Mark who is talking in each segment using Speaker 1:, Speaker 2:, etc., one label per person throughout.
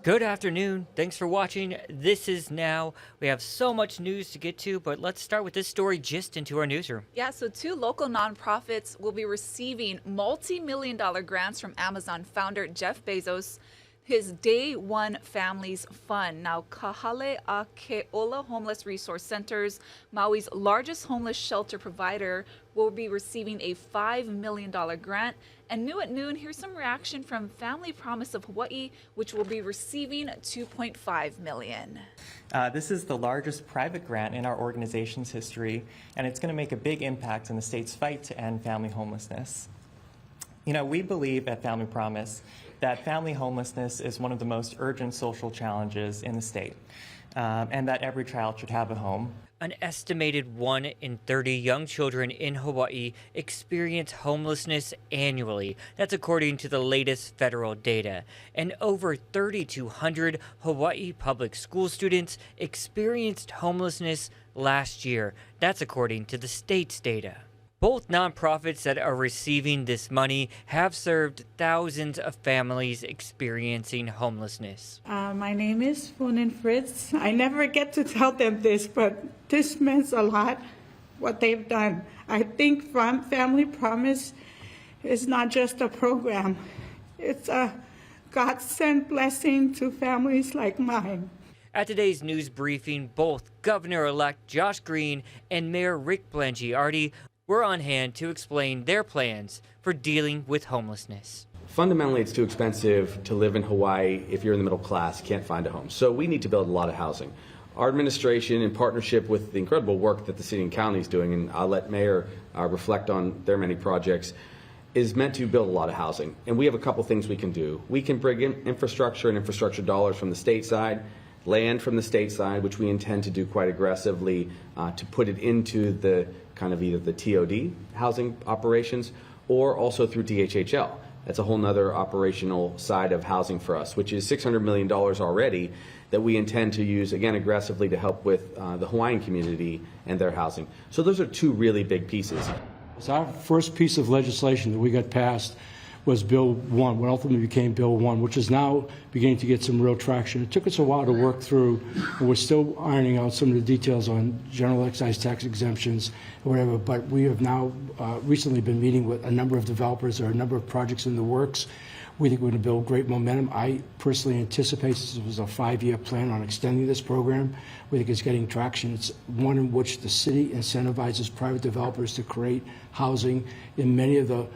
Speaker 1: Good afternoon. Thanks for watching. This is Now. We have so much news to get to, but let's start with this story just into our newsroom.
Speaker 2: Yeah, so 2 local nonprofits will be receiving multi-million-dollar grants from Amazon founder Jeff Bezos, his Day One Families Fund. Now, Kahale a Keola Homeless Resource Centers, Maui's largest homeless shelter provider, will be receiving a $5 million grant. And new at noon, here's some reaction from Family Promise of Hawaii, which will be receiving $2.5 million.
Speaker 3: This is the largest private grant in our organization's history, and it's going to make a big impact in the state's fight to end family homelessness. You know, we believe at Family Promise that family homelessness is one of the most urgent social challenges in the state, and that every child should have a home.
Speaker 1: An estimated 1 in 30 young children in Hawaii experience homelessness annually. That's according to the latest federal data. And over 3,200 Hawaii public school students experienced homelessness last year. That's according to the state's data. Both nonprofits that are receiving this money have served thousands of families experiencing homelessness.
Speaker 4: My name is Funin Fritz. I never get to tell them this, but this means a lot, what they've done. I think Family Promise is not just a program. It's a God-sent blessing to families like mine.
Speaker 1: At today's news briefing, both Governor-elect Josh Green and Mayor Rick Blangiardi were on hand to explain their plans for dealing with homelessness.
Speaker 5: Fundamentally, it's too expensive to live in Hawaii if you're in the middle class, can't find a home. So we need to build a lot of housing. Our administration, in partnership with the incredible work that the city and county is doing, and I'll let Mayor reflect on their many projects, is meant to build a lot of housing. And we have a couple things we can do. We can bring in infrastructure and infrastructure dollars from the state side, land from the state side, which we intend to do quite aggressively to put it into the kind of either the TOD housing operations or also through DHHL. That's a whole nother operational side of housing for us, which is $600 million already that we intend to use, again, aggressively to help with the Hawaiian community and their housing. So those are 2 really big pieces.
Speaker 6: So our first piece of legislation that we got passed was Bill 1, what ultimately became Bill 1, which is now beginning to get some real traction. It took us a while to work through, and we're still ironing out some of the details on general excise tax exemptions or whatever, but we have now recently been meeting with a number of developers. There are a number of projects in the works. We think we're going to build great momentum. I personally anticipate this was a 5-year plan on extending this program. We think it's getting traction. It's one in which the city incentivizes private developers to create housing in many of the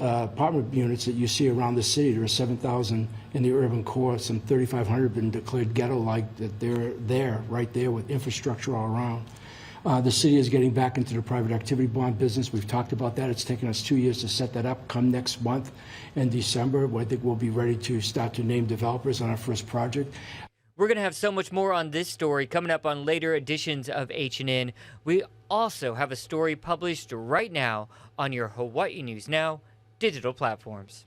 Speaker 6: apartment units that you see around the city. There are 7,000 in the urban core, some 3,500 have been declared ghetto-like, that they're there, right there with infrastructure all around. The city is getting back into the private activity bond business. We've talked about that. It's taken us 2 years to set that up. Come next month in December, I think we'll be ready to start to name developers on our first project.
Speaker 1: We're going to have so much more on this story coming up on later editions of H&N. We also have a story published right now on your Hawaii News Now digital platforms.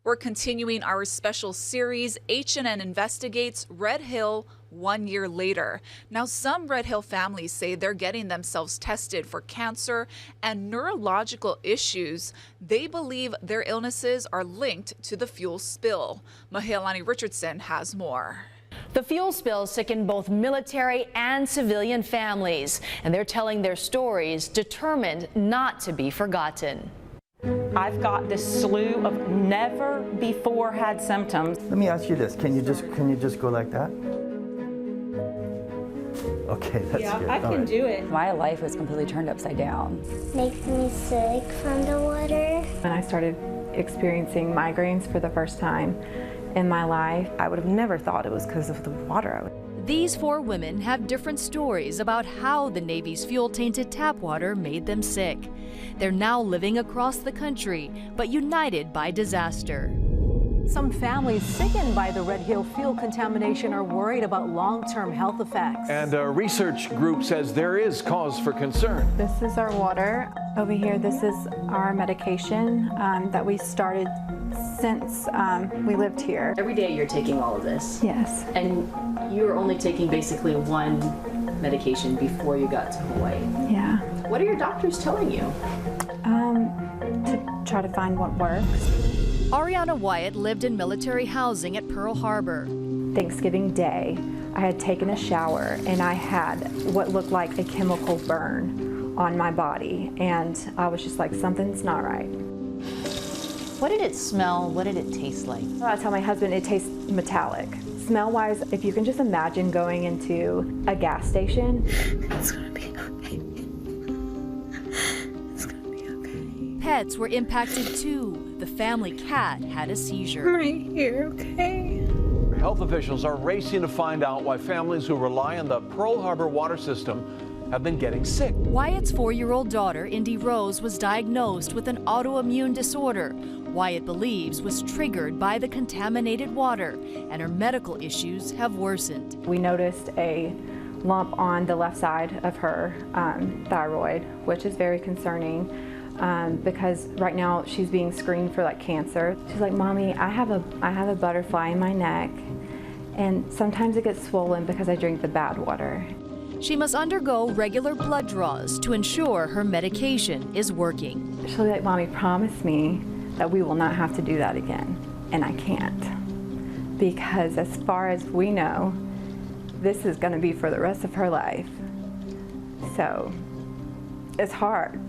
Speaker 2: We're continuing our special series, H&N Investigates Red Hill 1 year later. Now, some Red Hill families say they're getting themselves tested for cancer and neurological issues. They believe their illnesses are linked to the fuel spill. Mahealani Richardson has more.
Speaker 7: The fuel spill sickened both military and civilian families, and they're telling their stories determined not to be forgotten.
Speaker 8: I've got this slew of never before had symptoms.
Speaker 9: Let me ask you this. Can you just go like that? Okay, that's good.
Speaker 8: Yeah, I can do it.
Speaker 10: My life was completely turned upside down.
Speaker 11: Makes me sick from the water.
Speaker 12: When I started experiencing migraines for the first time in my life, I would have never thought it was because of the water.
Speaker 7: These 4 women have different stories about how the Navy's fuel-tainted tap water made them sick. They're now living across the country, but united by disaster.
Speaker 13: Some families sickened by the Red Hill fuel contamination are worried about long-term health effects.
Speaker 14: And a research group says there is cause for concern.
Speaker 12: This is our water. Over here, this is our medication that we started since we lived here.
Speaker 15: Every day you're taking all of this?
Speaker 12: Yes.
Speaker 15: And you were only taking basically one medication before you got to Hawaii?
Speaker 12: Yeah.
Speaker 15: What are your doctors telling you?
Speaker 12: To try to find what works.
Speaker 7: Ariana Wyatt lived in military housing at Pearl Harbor.
Speaker 12: Thanksgiving Day, I had taken a shower and I had what looked like a chemical burn on my body. And I was just like, something's not right.
Speaker 15: What did it smell? What did it taste like?
Speaker 12: I tell my husband it tastes metallic. Smell-wise, if you can just imagine going into a gas station.
Speaker 11: It's gonna be okay. It's gonna be okay.
Speaker 7: Pets were impacted too. The family cat had a seizure.
Speaker 4: I'm right here, okay?
Speaker 14: Health officials are racing to find out why families who rely on the Pearl Harbor water system have been getting sick.
Speaker 7: Wyatt's 4-year-old daughter, Indy Rose, was diagnosed with an autoimmune disorder Wyatt believes was triggered by the contaminated water, and her medical issues have worsened.
Speaker 12: We noticed a lump on the left side of her thyroid, which is very concerning because right now she's being screened for like cancer. She's like, Mommy, I have a butterfly in my neck, and sometimes it gets swollen because I drink the bad water.
Speaker 7: She must undergo regular blood draws to ensure her medication is working.
Speaker 12: She'll be like, Mommy, promise me that we will not have to do that again. And I can't. Because as far as we know, this is gonna be for the rest of her life. So, it's hard.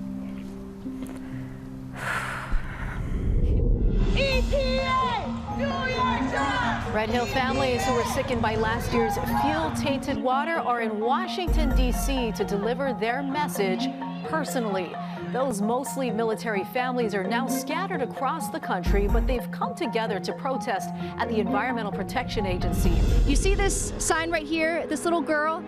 Speaker 13: EPA, do your job! Red Hill families who were sickened by last year's fuel-tainted water are in Washington, D.C. to deliver their message personally. Those mostly military families are now scattered across the country, but they've come together to protest at the Environmental Protection Agency.
Speaker 16: You see this sign right here, this little girl?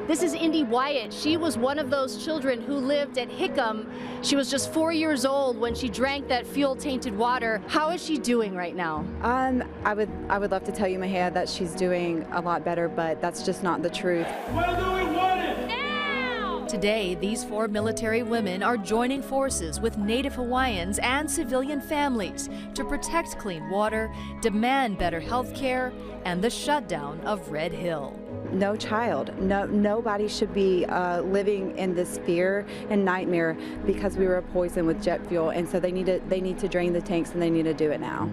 Speaker 16: This is Indy Wyatt. She was one of those children who lived at Hickam. She was just 4 years old when she drank that fuel-tainted water. How is she doing right now?
Speaker 12: I would love to tell you, Mahia, that she's doing a lot better, but that's just not the truth.
Speaker 16: When do we want it? Now!
Speaker 7: Today, these 4 military women are joining forces with Native Hawaiians and civilian families to protect clean water, demand better health care, and the shutdown of Red Hill.
Speaker 12: No child, nobody should be living in this fear and nightmare because we were poisoned with jet fuel, and so they need to drain the tanks, and they need to do it now.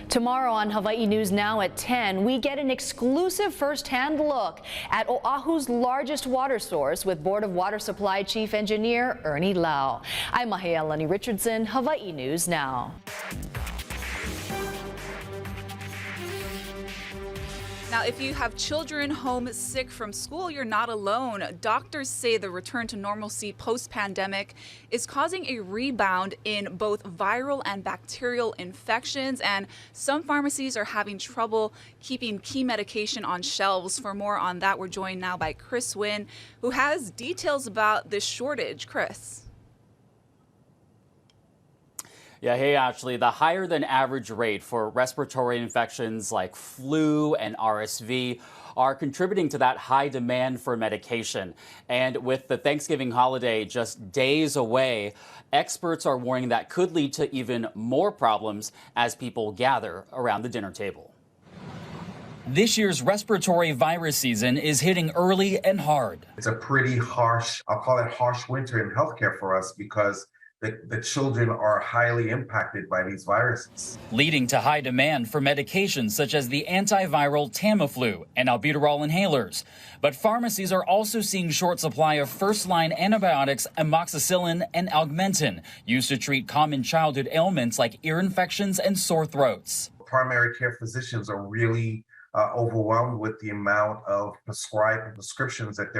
Speaker 7: Tomorrow on Hawaii News Now at 10, we get an exclusive first-hand look at Oahu's largest water source with Board of Water Supply Chief Engineer Ernie Lau. I'm Mahia Lenny Richardson, Hawaii News Now.
Speaker 2: Now, if you have children home sick from school, you're not alone. Doctors say the return to normalcy post-pandemic is causing a rebound in both viral and bacterial infections, and some pharmacies are having trouble keeping key medication on shelves. For more on that, we're joined now by Chris Wynn, who has details about this shortage. Chris.
Speaker 17: Yeah, hey, Ashley, the higher than average rate for respiratory infections like flu and RSV are contributing to that high demand for medication. And with the Thanksgiving holiday just days away, experts are warning that could lead to even more problems as people gather around the dinner table.
Speaker 18: This year's respiratory virus season is hitting early and hard.
Speaker 19: It's a pretty harsh, I'll call it harsh winter in healthcare for us because the children are highly impacted by these viruses,
Speaker 18: leading to high demand for medications such as the antiviral Tamiflu and albuterol inhalers. But pharmacies are also seeing short supply of first-line antibiotics amoxicillin and augmentin, used to treat common childhood ailments like ear infections and sore throats.
Speaker 19: Primary care physicians are really overwhelmed with the amount of prescriptions that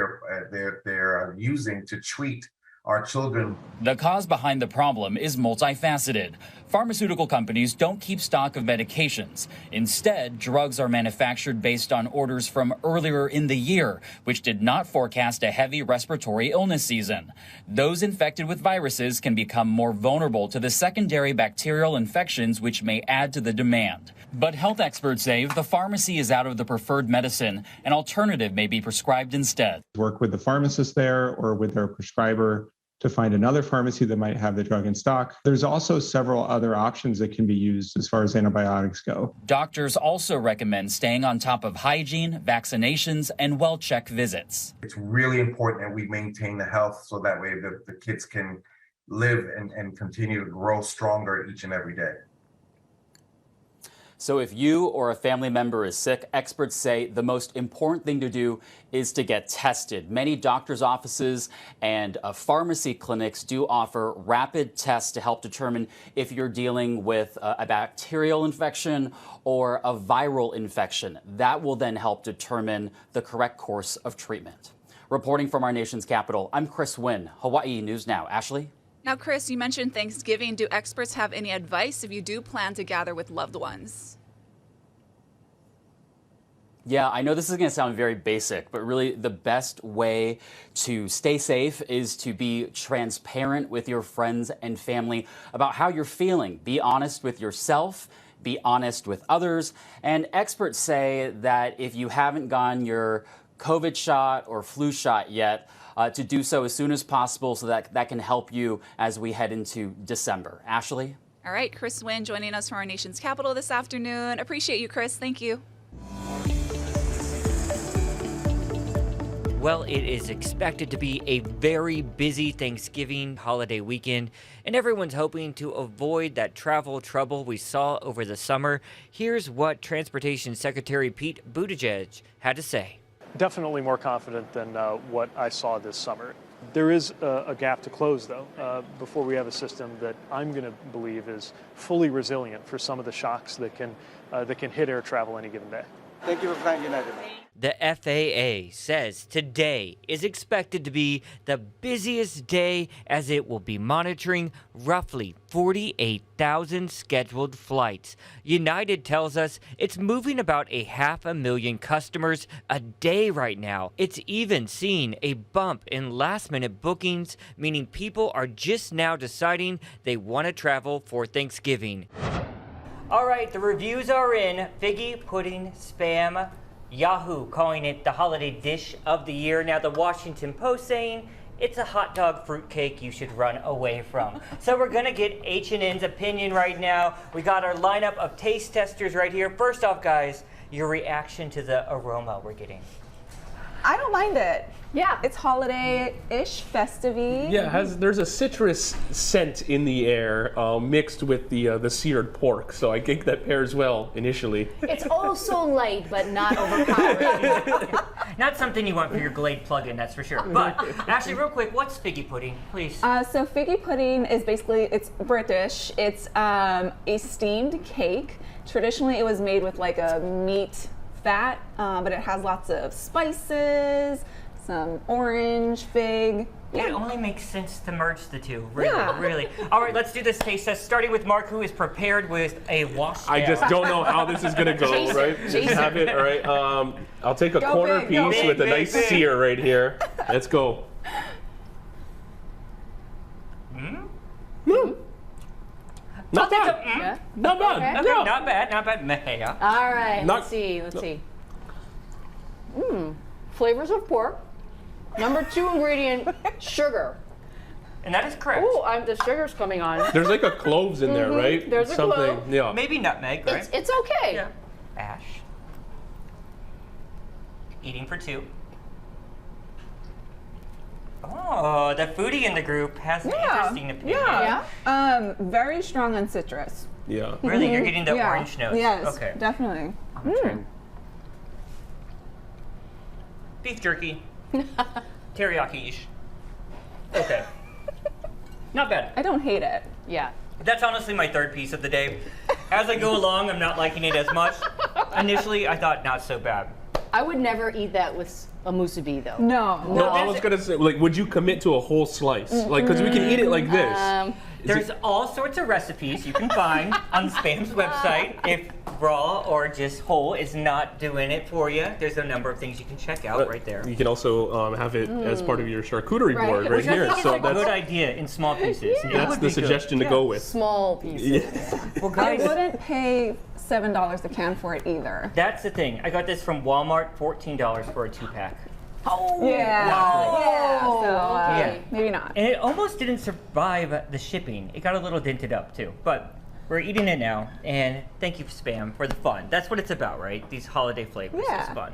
Speaker 19: they're using to treat our children.
Speaker 18: The cause behind the problem is multifaceted. Pharmaceutical companies don't keep stock of medications. Instead, drugs are manufactured based on orders from earlier in the year, which did not forecast a heavy respiratory illness season. Those infected with viruses can become more vulnerable to the secondary bacterial infections, which may add to the demand. But health experts say if the pharmacy is out of the preferred medicine, an alternative may be prescribed instead.
Speaker 20: Work with the pharmacist there or with their prescriber to find another pharmacy that might have the drug in stock. There's also several other options that can be used as far as antibiotics go.
Speaker 18: Doctors also recommend staying on top of hygiene, vaccinations, and well-checked visits.
Speaker 19: It's really important that we maintain the health so that way the kids can live and continue to grow stronger each and every day.
Speaker 17: So if you or a family member is sick, experts say the most important thing to do is to get tested. Many doctors' offices and pharmacy clinics do offer rapid tests to help determine if you're dealing with a bacterial infection or a viral infection. That will then help determine the correct course of treatment. Reporting from our nation's capital, I'm Chris Wynn, Hawaii News Now. Ashley?
Speaker 2: Now, Chris, you mentioned Thanksgiving. Do experts have any advice if you do plan to gather with loved ones?
Speaker 17: Yeah, I know this is going to sound very basic, but really the best way to stay safe is to be transparent with your friends and family about how you're feeling. Be honest with yourself, be honest with others, and experts say that if you haven't gotten your COVID shot or flu shot yet, to do so as soon as possible so that can help you as we head into December. Ashley?
Speaker 2: All right, Chris Wynn joining us from our nation's capital this afternoon. Appreciate you, Chris. Thank you.
Speaker 1: Well, it is expected to be a very busy Thanksgiving holiday weekend, and everyone's hoping to avoid that travel trouble we saw over the summer. Here's what Transportation Secretary Pete Buttigieg had to say.
Speaker 21: Definitely more confident than what I saw this summer. There is a gap to close, though, before we have a system that I'm going to believe is fully resilient for some of the shocks that can hit air travel any given day.
Speaker 22: Thank you for flying United.
Speaker 1: The FAA says today is expected to be the busiest day as it will be monitoring roughly 48,000 scheduled flights. United tells us it's moving about 500,000 customers a day right now. It's even seeing a bump in last-minute bookings, meaning people are just now deciding they want to travel for Thanksgiving. All right, the reviews are in. Figgy pudding spam. Yahoo calling it the holiday dish of the year. Now the Washington Post saying it's a hot dog fruitcake you should run away from. So we're gonna get H&N's opinion right now. We got our lineup of taste testers right here. First off, guys, your reaction to the aroma we're getting.
Speaker 23: I don't mind it. Yeah. It's holiday-ish, festive-y.
Speaker 24: Yeah, there's a citrus scent in the air mixed with the seared pork, so I think that pairs well initially.
Speaker 16: It's also light, but not overpowering.
Speaker 1: Not something you want for your Glade plug-in, that's for sure. But Ashley, real quick, what's figgy pudding, please?
Speaker 23: So figgy pudding is basically, it's British. It's a steamed cake. Traditionally, it was made with like a meat fat, but it has lots of spices, some orange, fig.
Speaker 1: Yeah. It only makes sense to merge the two, really, really. All right, let's do this taste test, starting with Mark, who is prepared with a wash.
Speaker 24: I just don't know how this is gonna go, right? Just have it, all right. I'll take a quarter piece with a nice sear right here. Let's go. Not bad. Not bad.
Speaker 1: Okay, no. Not bad. Not bad.
Speaker 16: All right, let's see. Flavors of pork. Number 2 ingredient, sugar.
Speaker 1: And that is correct.
Speaker 16: Oh, the sugar's coming on.
Speaker 24: There's like a cloves in there, right?
Speaker 16: There's a clove.
Speaker 24: Yeah.
Speaker 1: Maybe nutmeg, right?
Speaker 16: It's okay.
Speaker 1: Yeah. Ash. Eating for 2. Oh, the foodie in the group has an interesting opinion.
Speaker 23: Yeah. Very strong on citrus.
Speaker 24: Yeah.
Speaker 1: Really? You're getting the orange notes?
Speaker 23: Yes,
Speaker 1: okay.
Speaker 23: definitely.
Speaker 1: Beef jerky. Teriyaki-ish. Okay. Not bad.
Speaker 23: I don't hate it.
Speaker 16: Yeah.
Speaker 1: That's honestly my third piece of the day. As I go along, I'm not liking it as much. Initially, I thought not so bad.
Speaker 16: I would never eat that with a musubi, though.
Speaker 23: No.
Speaker 24: I was gonna say, like, would you commit to a whole slice? Like, because we can eat it like this.
Speaker 1: There's all sorts of recipes you can find on Spam's website. If raw or just whole is not doing it for you, there's a number of things you can check out right there.
Speaker 24: You can also have it as part of your charcuterie board right
Speaker 1: Which
Speaker 24: here.
Speaker 1: I think is a good idea in small pieces.
Speaker 24: That's the suggestion to go with.
Speaker 8: Small pieces.
Speaker 1: Well,
Speaker 23: I
Speaker 1: guys,
Speaker 23: wouldn't pay $7 a can for it either.
Speaker 1: that's the thing. I got this from Walmart, $14 for a 2-pack.
Speaker 23: Oh, yeah. So, maybe not.
Speaker 1: And it almost didn't survive the shipping. It got a little dented up too. But we're eating it now, and thank you, Spam, for the fun. That's what it's about, right? These holiday flavors.
Speaker 23: Yeah.
Speaker 1: It's fun.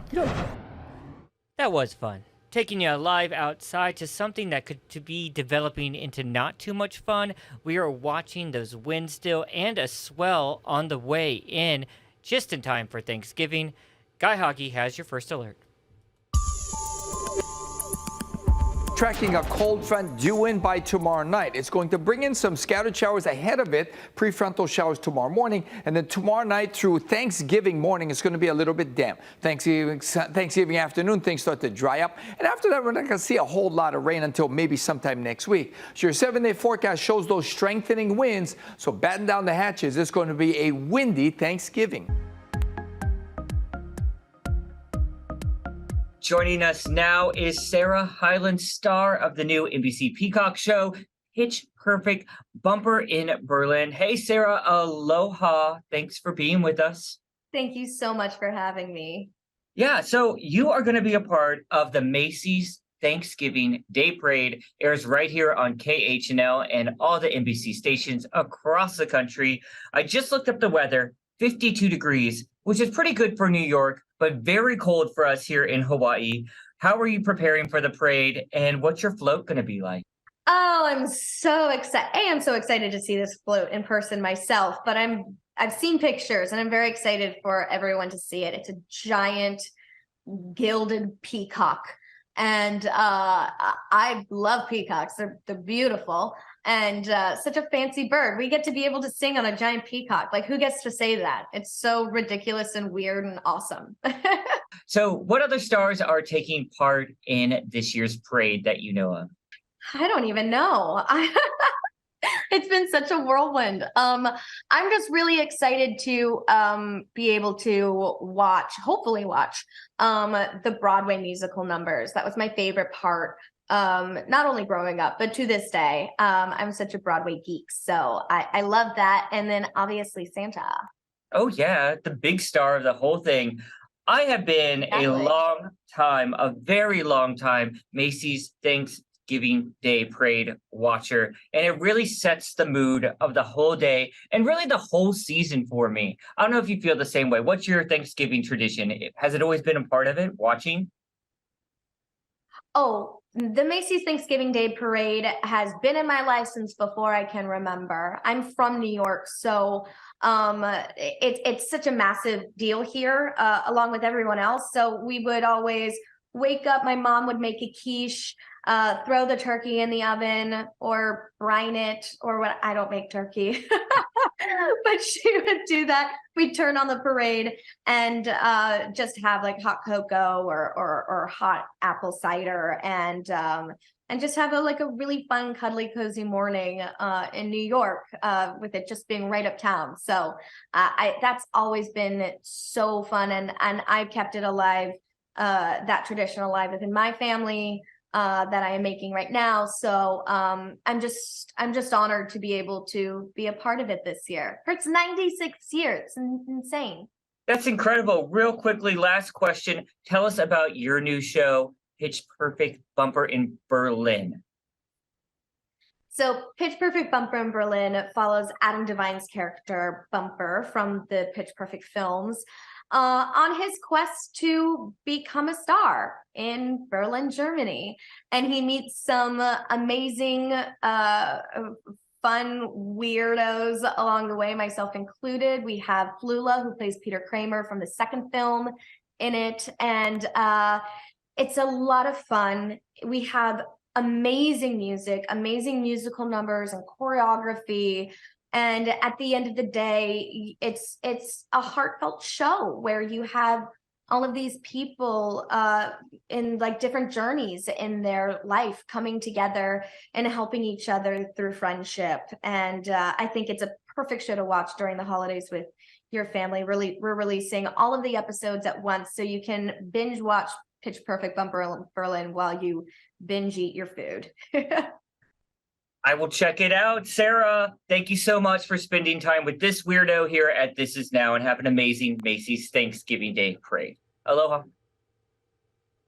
Speaker 1: That was fun. Taking you live outside to something that could to be developing into not too much fun. We are watching those winds still and a swell on the way in, just in time for Thanksgiving. Guy Hockey has your first alert.
Speaker 3: Tracking a cold front due in by tomorrow night. It's going to bring in some scattered showers ahead of it, prefrontal showers tomorrow morning, and then tomorrow night through Thanksgiving morning, it's going to be a little bit damp. Thanksgiving afternoon, things start to dry up, and after that, we're not going to see a whole lot of rain until maybe sometime next week. So your 7-day forecast shows those strengthening winds, so batten down the hatches. It's going to be a windy Thanksgiving.
Speaker 1: Joining us now is Sarah Hyland, star of the new NBC Peacock show, Pitch Perfect, Bumper in Berlin. Hey, Sarah, aloha. Thanks for being with us.
Speaker 5: Thank you so much for having me.
Speaker 1: Yeah, so you are going to be a part of the Macy's Thanksgiving Day Parade. Airs right here on KHNL and all the NBC stations across the country. I just looked up the weather, 52 degrees, which is pretty good for New York, but very cold for us here in Hawaii. How are you preparing for the parade, and what's your float going to be like?
Speaker 5: Oh, I'm so excited. I'm so excited to see this float in person myself, but I've seen pictures and I'm very excited for everyone to see it. It's a giant gilded peacock. And I love peacocks. They're beautiful and such a fancy bird. We get to be able to sing on a giant peacock. Like, who gets to say that? It's so ridiculous and weird and awesome.
Speaker 1: So what other stars are taking part in this year's parade that you know of?
Speaker 5: I don't even know. It's been such a whirlwind. I'm just really excited to be able to hopefully watch the Broadway musical numbers. That was my favorite part, not only growing up, but to this day. I'm such a Broadway geek, so I love that. And then obviously Santa.
Speaker 1: Oh yeah, the big star of the whole thing. I have been a very long time, Macy's Thanksgiving Day Parade watcher, and it really sets the mood of the whole day and really the whole season for me. I don't know if you feel the same way. What's your Thanksgiving tradition? Has it always been a part of it, watching?
Speaker 5: Oh, the Macy's Thanksgiving Day Parade has been in my life since before I can remember. I'm from New York, so it's such a massive deal here, along with everyone else. So we would always wake up. My mom would make a quiche, throw the turkey in the oven or brine it, or what. I don't make turkey, but she would do that. We'd turn on the parade and just have like hot cocoa or hot apple cider and just have a really fun, cuddly, cozy morning in New York with it just being right uptown. So that's always been so fun, and I've kept it alive. That tradition alive within my family that I am making right now. So I'm just honored to be able to be a part of it this year. For its 96th year. It's insane.
Speaker 1: That's incredible. Real quickly, last question. Tell us about your new show, Pitch Perfect Bumper in Berlin.
Speaker 5: So Pitch Perfect Bumper in Berlin follows Adam Devine's character Bumper from the Pitch Perfect films on his quest to become a star in Berlin, Germany. And he meets some amazing, fun weirdos along the way, myself included. We have Flula, who plays Peter Kramer from the second film, in it. And it's a lot of fun. We have amazing music, amazing musical numbers and choreography. And at the end of the day, it's a heartfelt show where you have all of these people in like different journeys in their life coming together and helping each other through friendship. And I think it's a perfect show to watch during the holidays with your family. Really, we're releasing all of the episodes at once, so you can binge watch Pitch Perfect Bumper Berlin while you binge eat your food.
Speaker 1: I will check it out. Sarah, thank you so much for spending time with this weirdo here at This Is Now, and have an amazing Macy's Thanksgiving Day parade. Aloha.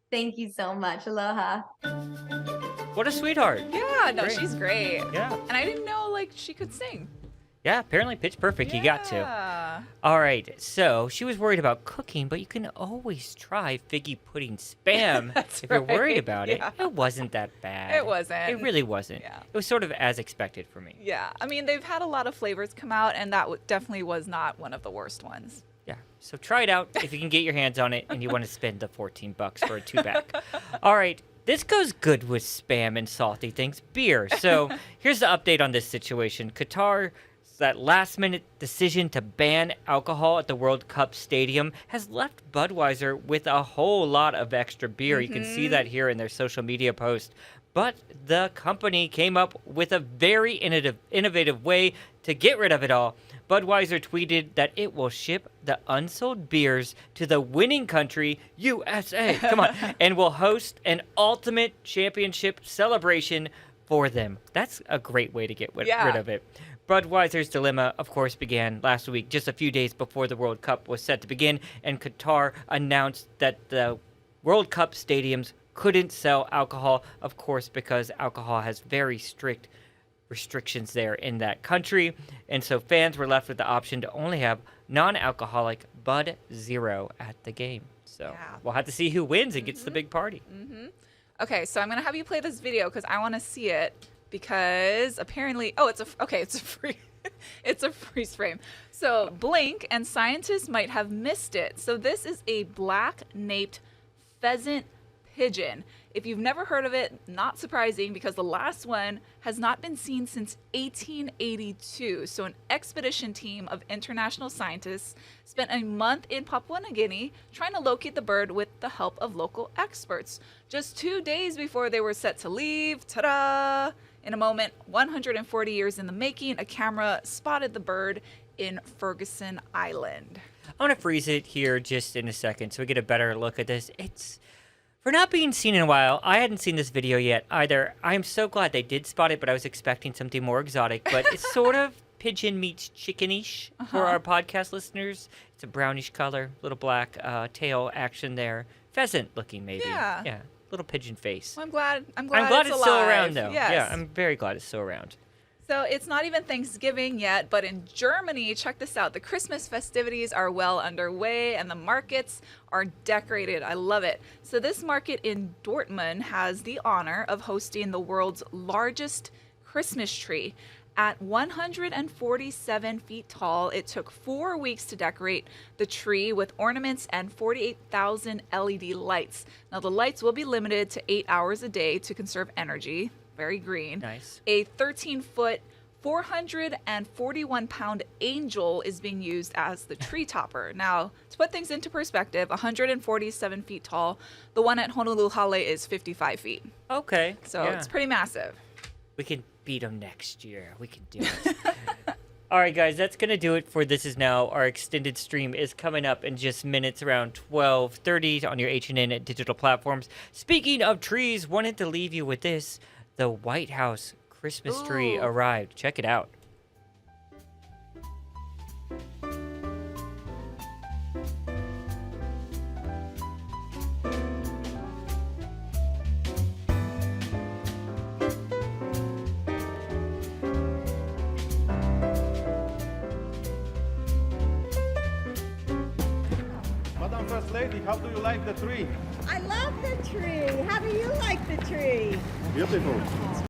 Speaker 5: Thank you so much. Aloha.
Speaker 1: What a sweetheart.
Speaker 2: Yeah, no, she's great.
Speaker 1: Yeah.
Speaker 2: And I didn't know, like, she could sing.
Speaker 1: Yeah, apparently Pitch Perfect, you got to. All right, so she was worried about cooking, but you can always try figgy pudding spam if you're worried about it. It wasn't that bad.
Speaker 2: It wasn't.
Speaker 1: It really wasn't.
Speaker 2: Yeah.
Speaker 1: It was sort of as expected for me.
Speaker 2: Yeah, I mean, they've had a lot of flavors come out, and that definitely was not one of the worst ones.
Speaker 1: Yeah, so try it out if you can get your hands on it and you want to spend the $14 for a 2-pack. All right, this goes good with spam and salty things, beer. So here's the update on this situation. Qatar, that last-minute decision to ban alcohol at the World Cup Stadium has left Budweiser with a whole lot of extra beer. You can see that here in their social media post. But the company came up with a very innovative way to get rid of it all. Budweiser tweeted that it will ship the unsold beers to the winning country, USA, come on, and will host an ultimate championship celebration for them. That's a great way to get rid of it. Budweiser's dilemma, of course, began last week, just a few days before the World Cup was set to begin, and Qatar announced that the World Cup stadiums couldn't sell alcohol, of course, because alcohol has very strict restrictions there in that country. And so fans were left with the option to only have non-alcoholic Bud Zero at the game. So we'll have to see who wins and gets the big party.
Speaker 2: Okay, so I'm going to have you play this video because I want to see it. Because apparently, it's a freeze frame. So blink and scientists might have missed it. So this is a black-naped pheasant pigeon. If you've never heard of it, not surprising because the last one has not been seen since 1882. So an expedition team of international scientists spent a month in Papua New Guinea trying to locate the bird with the help of local experts. Just 2 days before they were set to leave, ta-da! In a moment, 140 years in the making, a camera spotted the bird in Ferguson Island.
Speaker 1: I want to freeze it here just in a second so we get a better look at this. It's, for not being seen in a while, I hadn't seen this video yet either. I'm so glad they did spot it, but I was expecting something more exotic. But it's sort of pigeon meets chickenish for our podcast listeners. It's a brownish color, little black tail action there. Pheasant looking maybe. Yeah. Little pigeon face.
Speaker 2: Well, I'm glad
Speaker 1: it's still around though.
Speaker 2: Yes.
Speaker 1: Yeah, I'm very glad it's still around.
Speaker 2: So it's not even Thanksgiving yet, but in Germany, check this out. The Christmas festivities are well underway and the markets are decorated. I love it. So this market in Dortmund has the honor of hosting the world's largest Christmas tree. At 147 feet tall, it took 4 weeks to decorate the tree with ornaments and 48,000 LED lights. Now, the lights will be limited to 8 hours a day to conserve energy. Very green.
Speaker 1: Nice.
Speaker 2: A 13-foot, 441-pound angel is being used as the tree topper. Now, to put things into perspective, 147 feet tall. The one at Honolulu Hale is 55 feet.
Speaker 1: Okay.
Speaker 2: So it's pretty massive.
Speaker 1: We can beat them next year. We can do it. All right, guys, that's going to do it for This Is Now. Our extended stream is coming up in just minutes, around 12:30 on your H&N digital platforms. Speaking of trees, wanted to leave you with this. The White House Christmas tree arrived. Check it out.
Speaker 6: Madam First Lady, how do you like the tree?
Speaker 9: I love the tree. How do you like the tree?
Speaker 6: Beautiful.